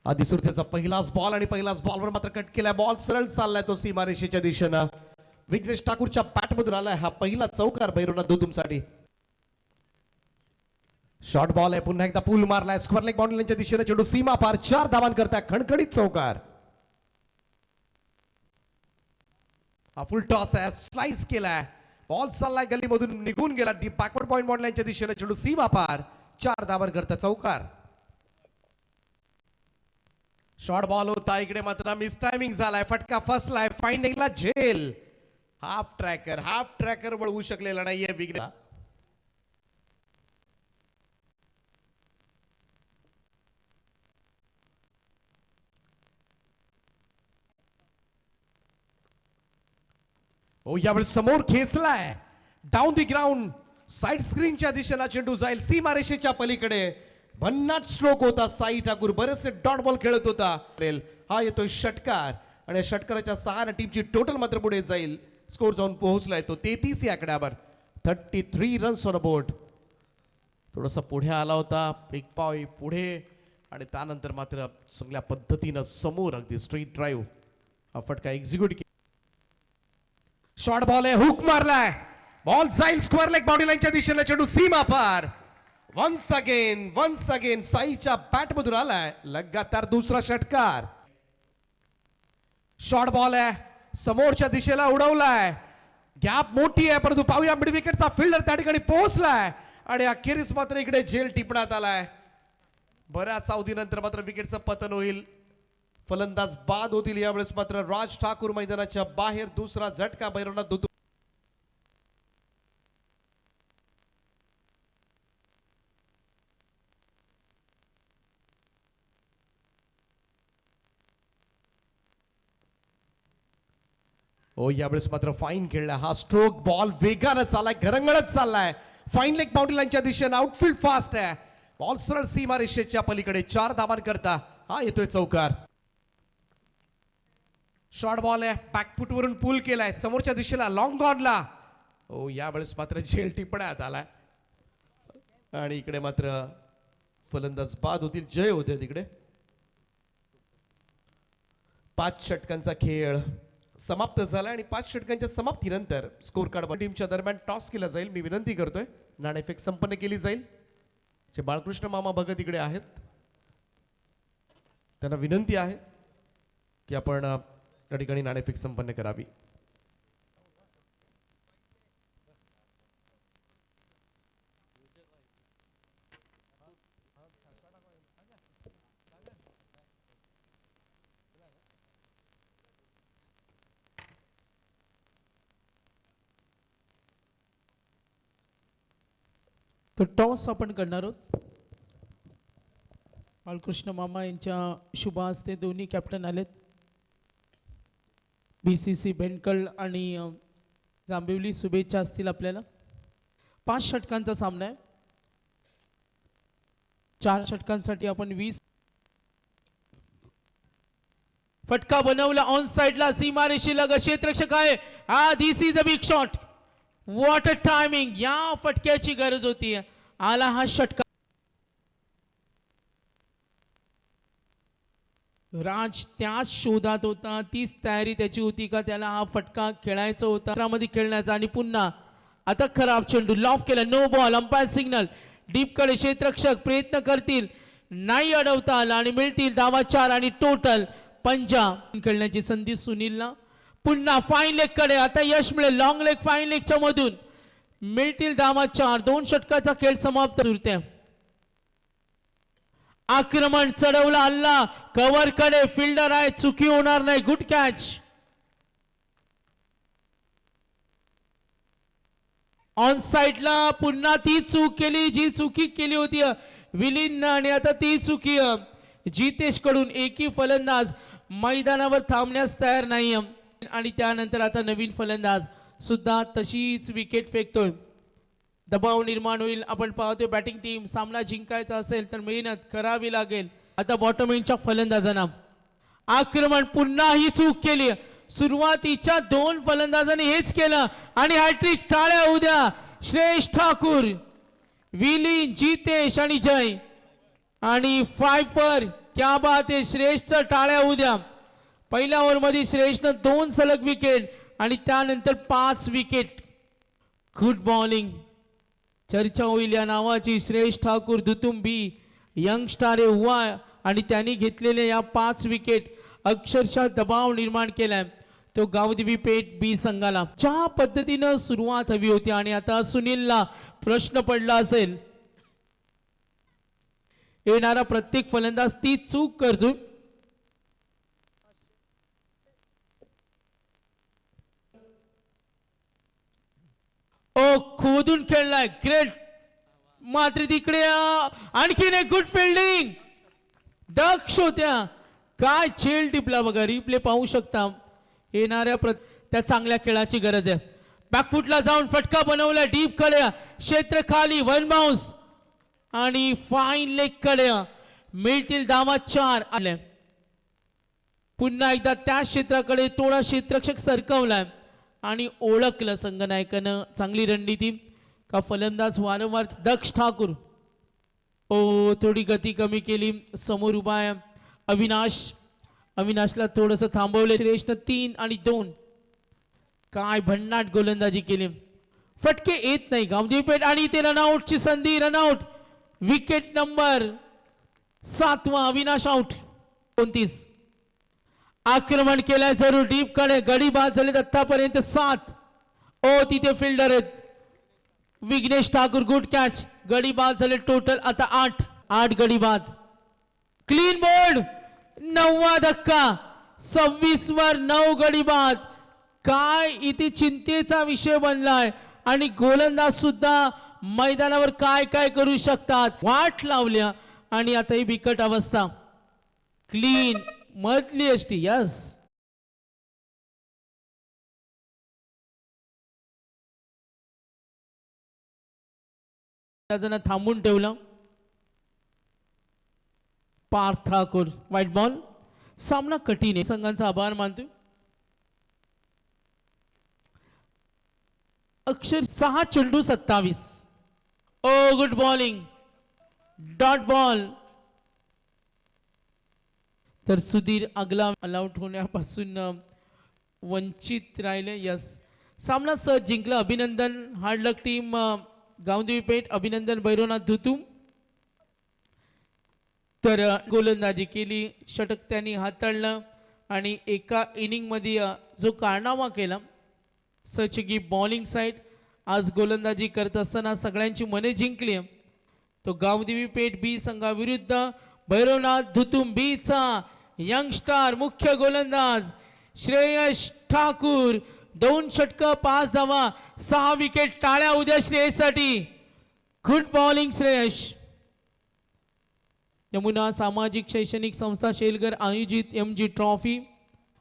आधी सुरतेचा पहिलाच बॉल आणि पहिलाच बॉलवर मात्र कट केलाय. बॉल सरळ चाललाय तो सीमारेषेच्या दिशेनं. विघ्नेश ठाकूरच्या बॅटमधून आलाय हा पहिला चौकार भैरवनाथ दुदुमसाठी. शॉर्ट बॉल आहे, पुन्हा एकदा पूल मारलाय. स्क्वेअर लेग बाउंड्रीच्या दिशेने चेंडू सीमा पार 4 धावां करताय. खणखणीत चौकार. हा फुल टॉस आहे, स्लाइस केलाय. बॉल चाललाय गल्लीमधून निघून गेला. डीप बॅकवर्ड पॉइंट बाउंड्रीच्या दिशेने चेंडू सीमा पार 4 धावां करता चौकार. शॉर्ट बॉल होता, इकडे मात्र मिस टायमिंग झालाय. फटका फसलाय. फाइंडिंगला झेल. हाफ ट्रॅकर वळवू शकलेला नाहीये विघ्नेश. यावेळी समोर खेचलाय. डाऊन दी ग्राउंड साइड स्क्रीनच्या दिशेला चेंडू जाईल सीमारेषेच्या पलीकडे. भन्नाट स्ट्रोक होता. साई ठाकूर बरेचसे डॉट बॉल खेळत होता. हा येतोय षटकार आणि षटकाराच्या 6 टीमची टोटल मात्र पुढे जाईल. स्कोर जाऊन पोहोचलाय तो 33 या आकड्यावर. 33 रन्स ऑन बोर्ड. थोडासा पुढे आला होता, एक पाव पुढे आणि त्यानंतर मात्र चांगल्या पद्धतीनं समोर अगदी स्ट्रेट ड्राईव्ह हा फटका एक्झिक्यूट केला. शॉर्ट बॉल आहे, हुक मारलाय. बॉल जाईल स्क्वेअर लेग बाउंड्री लाईनच्या दिशेने चेंडू सीमा पार. वन्स अगेन साईच्या बॅट मधून आलाय लगातार दुसरा षटकार. शॉर्ट बॉल आहे, समोरच्या दिशेला उडवलाय. गॅप मोठी आहे परंतु पाहूया मिड विकेटचा फिल्डर त्या ठिकाणी पोहोचलाय आणि अखेरीस मात्र इकडे झेल टिपण्यात आलाय. बऱ्याच अवधीनंतर मात्र विकेटचं पतन होईल. फलंदाज बाद होतील. यावेळेस मात्र राज ठाकूर मैदानाच्या बाहेर. दुसरा झटका भैरवनाथ दुदुम. यावेळेस मात्र फाईन खेळला. हा स्ट्रोक बॉल वेगानं चाललाय, घरंगळत चाललाय. फाईन लेग बाउंड्री लाईनच्या दिशेने आउटफील्ड फास्ट आहे. बॉल सरळ सीमारेषेच्या पलीकडे 4 धावां करता हा येतोय चौकार. शॉर्ट बॉल आहे, बॅकफुट वरून पूल केलाय समोरच्या दिशेला लॉंग ऑनला. यावेळेस मात्र झेल टिपण्यात आलाय आणि इकडे मात्र फलंदाज बाद होतील. जय होते तिकडे. 5 षटकांचा खेळ समाप्त झाला आणि 5 षटकांच्या समाप्तीनंतर स्कोर कार्ड टीमच्या दरम्यान टॉस केला जाईल. मी विनंती करतोय नाणेफेक संपन्न केली जाईल. जे बाळकृष्ण मामा भगत इकडे आहेत त्यांना विनंती आहे की आपण या ठिकाणी नाणेफेक संपन्न करावी. तो टॉस आपण करणार आहोत. बाळकृष्ण मामा यांच्या शुभ हस्ते दोन्ही कॅप्टन आलेत. BCC बेंडकल आणि जांभिवली शुभेच्छा असतील आपल्याला. 5 षटकांचा सामना आहे. 4 षटकांसाठी आपण 20 फटका बनवला. ऑन साइडला सीमारेषेला क्षेत्ररक्षक आहे. This is a big shot. What a timing. या फटक्याची गरज होती. आला हा षटका. राज त्याच शोधात होता. तीच तयारी त्याची होती का त्याला हा फटका खेळायचा होता मध्ये खेळण्याचा. आणि पुन्हा आता खराब चेंडू लॉफ केला. No ball. Umpire signal. Deep कडे क्षेत्ररक्षक प्रयत्न करतील, नाही अडवता आला आणि मिळतील धावा 4 आणि टोटल 5 खेळण्याची संधी सुनीलला. पुन्हा फाईन लेग कडे आता यश मिळेल. लॉंग लेग फाईन लेगच्या मधून मिळतील धावा 4. 2 षटकाचा खेळ समाप्त. सुरते आक्रमण चढवला हल्ला. कव्हर कडे फिल्डर आहे, चुकी होणार नाही. Good catch. ऑन साइडला पुन्हा ती चूक केली जी चुकी केली होती विलीन आणि आता ती चुकी जितेश कडून. एकही फलंदाज मैदानावर थांबण्यास तयार नाही आणि त्यानंतर आता नवीन फलंदाज सुद्धा तशीच विकेट फेकतोय. दबाव निर्माण होईल. आपण पाहतोय बॅटिंग टीम सामना जिंकायचा असेल तर मेहनत करावी लागेल. आता बॉटम एंडच्या फलंदाजांना आक्रमण. पुन्हा ही चूक केली. सुरुवातीच्या 2 फलंदाजांनी हेच केलं आणि हॅट्रिक. टाळ्या उद्या श्रेष्ठ ठाकूर, विलीन, जितेश आणि जय. आणि 5 पर क्या बात आहे, श्रेयसच्या टाळ्या उद्या. पहिल्या ओव्हरमध्ये श्रेयसनं 2 सलग विकेट आणि त्यानंतर 5 विकेट. Good bowling. चर्चा होईल या नावाची. श्रेयस ठाकूर दुतुंबी यंग स्टार आहे हुआ आणि त्यांनी घेतलेल्या या 5 विकेट अक्षरशः दबाव निर्माण केलाय तो गावदेवी पेठ बी संघाला. ज्या पद्धतीनं सुरुवात हवी होती आणि आता सुनीलला प्रश्न पडला असेल, येणारा प्रत्येक फलंदाज ती चूक करतो. ओ खोदून खेळलाय, ग्रेट. मात्र तिकडे आणखीन एक गुड फिल्डिंग. दक्ष होत्या. काय झेल टिपला बघा, रिप्ले पाहू शकता. येणाऱ्या त्या चांगल्या खेळाची गरज आहे. बॅकफुटला जाऊन फटका बनवला, डीप कडे क्षेत्र खाली, 1 बाउन्स आणि फाईन लेग कडे मिळतील धावा 4 आले. पुन्हा एकदा त्या क्षेत्राकडे थोडा क्षेत्ररक्षक सरकवलाय आणि ओळखलं संघनायकानं चांगली रणनीती का फलंदाज वारंवार. दक्ष ठाकूर ओ थोडी गती कमी केली. समोर उभा आहे अविनाशला थोडंसं थांबवले. श्रेयसनं 3 आणि 2. काय भन्नाट गोलंदाजी केली. फटके येत नाही गावदेवी पेठ आणि इथे रनआउटची संधी. रनआउट. विकेट नंबर 7वा. अविनाश आउट. 29. आक्रमण केलंय जरूर डीप कडे. गडी बाद झालेत आतापर्यंत 7. ओ तिथे फिल्डर आहेत विघ्नेश ठाकूर. Good catch. गडी बाद झाले टोटल आता 8 गडी बाद. Clean board. 9वा धक्का. 26 वर 9 गडी बाद. काय इथे चिंतेचा विषय बनलाय आणि गोलंदाज सुद्धा मैदानावर काय काय करू शकतात. वाट लावल्या आणि आता ही बिकट अवस्था. क्लीन मधली असती. यस जण थांबून ठेवलं. Parth Thakur white ball. सामना कठीण आहे. संघांचा आभार मानतो. अक्षर 6 चेंडू 27. ओ गुड बॉलिंग. Dot ball. तर सुधीर अगला ऑलआउट होण्यापासून वंचित राहिले. यस सामना सहज जिंकला. अभिनंदन. हार्ड लक टीम गावदेवी पेठ. अभिनंदन भैरवनाथ धुतू. तर गोलंदाजी केली. षटक त्यांनी हाताळलं आणि एका इनिंग मध्ये जो कारनामा केला. सच की बॉलिंग साइड आज गोलंदाजी करत असताना सगळ्यांची मने जिंकली. तो गावदेवी पेठ बी संघाविरुद्ध भैरवनाथ धुतुम बीचा यंग स्टार मुख्य गोलंदाज श्रेयस ठाकूर. 2 षटकं 5 धावा 6 विकेट. टाळ्या उद्या श्रेयससाठी. Good bowling Shreyas. यमुना सामाजिक शैक्षणिक संस्था शेलगर आयोजित MG ट्रॉफी